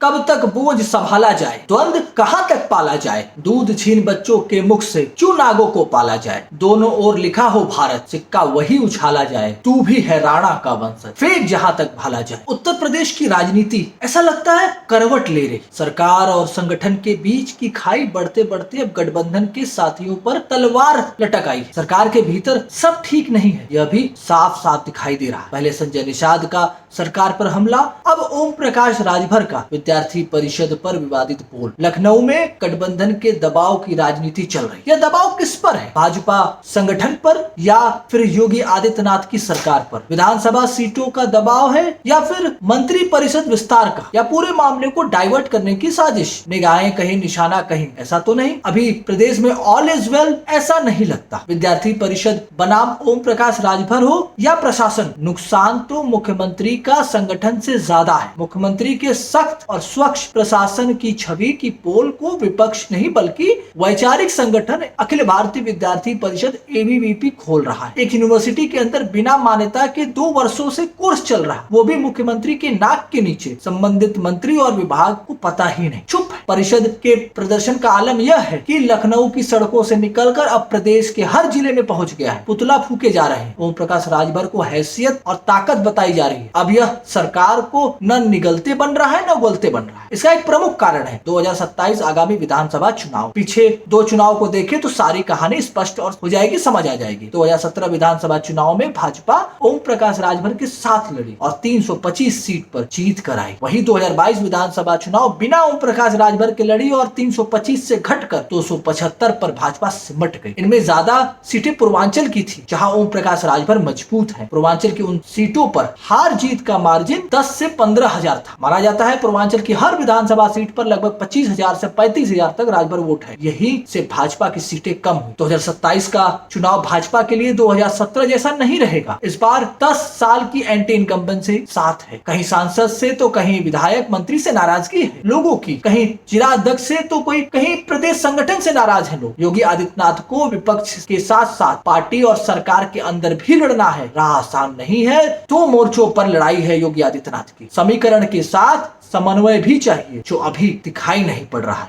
कब तक बोझ संभाला जाए, द्वंद कहां तक पाला जाए, दूध छीन बच्चों के मुख से क्यों नागों को पाला जाए, दोनों ओर लिखा हो भारत, सिक्का वही उछाला जाए, तू भी है राणा का वंशज, फेंक जहां तक भाला जाए। उत्तर प्रदेश की राजनीति ऐसा लगता है करवट ले रही। सरकार और संगठन के बीच की खाई बढ़ते बढ़ते अब गठबंधन के साथियों पर तलवार लटक आई। सरकार के भीतर सब ठीक नहीं है, यह भी साफ साफ दिखाई दे रहा है। पहले संजय निषाद का सरकार पर हमला, अब ओम प्रकाश राजभर का विद्यार्थी परिषद पर विवादित बोल। लखनऊ में गठबंधन के दबाव की राजनीति चल रही। यह दबाव किस पर है? भाजपा संगठन पर या फिर योगी आदित्यनाथ की सरकार पर? विधानसभा सीटों का दबाव है या फिर मंत्री परिषद विस्तार का, या पूरे मामले को डाइवर्ट करने की साजिश? निगाहें कहीं निशाना कहीं, ऐसा तो नहीं? अभी प्रदेश में ऑल इज वेल ऐसा नहीं लगता। विद्यार्थी परिषद बनाम ओम प्रकाश राजभर हो या प्रशासन, नुकसान तो मुख्यमंत्री का संगठन से ज्यादा है। मुख्यमंत्री के सख्त और स्वच्छ प्रशासन की छवि की पोल को विपक्ष नहीं बल्कि वैचारिक संगठन अखिल भारतीय विद्यार्थी परिषद एबीवीपी खोल रहा है। एक यूनिवर्सिटी के अंदर बिना मान्यता के 2 वर्षों से कोर्स चल रहा है, वो भी मुख्यमंत्री के नाक के नीचे। संबंधित मंत्री और विभाग को पता ही नहीं, चुप। परिषद के प्रदर्शन का आलम यह है कि लखनऊ की सड़कों से निकलकर अब प्रदेश के हर जिले में पहुंच गया है। पुतला फूके जा रहे हैं। ओम प्रकाश राजभर को हैसियत और ताकत बताई जा रही है। अब यह सरकार को न निगलते बन रहा है न उगलते बन रहा है। इसका एक प्रमुख कारण है 2027 आगामी विधानसभा चुनाव। पीछे 2 चुनाव को देखें तो सारी कहानी स्पष्ट और हो जाएगी, समझ आ जाएगी। 2017 विधानसभा चुनाव में भाजपा ओम प्रकाश राजभर के साथ लड़ी और 325 सीट पर जीत कर आई। वही 2022 विधानसभा चुनाव बिना ओम प्रकाश राजभर के लड़ी और 325 से घटकर 275 पर भाजपा सिमट गई। इनमें ज्यादा सीटें पूर्वांचल की थी, जहां ओम प्रकाश राजभर मजबूत है। पूर्वांचल की उन सीटों पर हार जीत का मार्जिन 10 से 15,000 था। माना जाता है पूर्वांचल की हर विधानसभा सीट पर लगभग 25,000 से 35,000 तक राजभर वोट है। यही से भाजपा की सीटें कम हुई। 2027 का चुनाव भाजपा के लिए 2017 जैसा नहीं रहेगा। इस बार 10 साल की एंटी इनकम्बेंसी साथ है। कहीं सांसद से तो कहीं विधायक मंत्री से नाराजगी है लोगों की, कहीं जिला अध्यक्ष से तो कोई, कहीं प्रदेश संगठन से नाराज है लोग। योगी आदित्यनाथ को विपक्ष के साथ साथ पार्टी और सरकार के अंदर भी लड़ना है। राह आसान नहीं है, 2 मोर्चों पर लड़ाई है योगी आदित्यनाथ की। समीकरण के साथ समन्वय भी चाहिए, जो अभी दिखाई नहीं पड़ रहा है।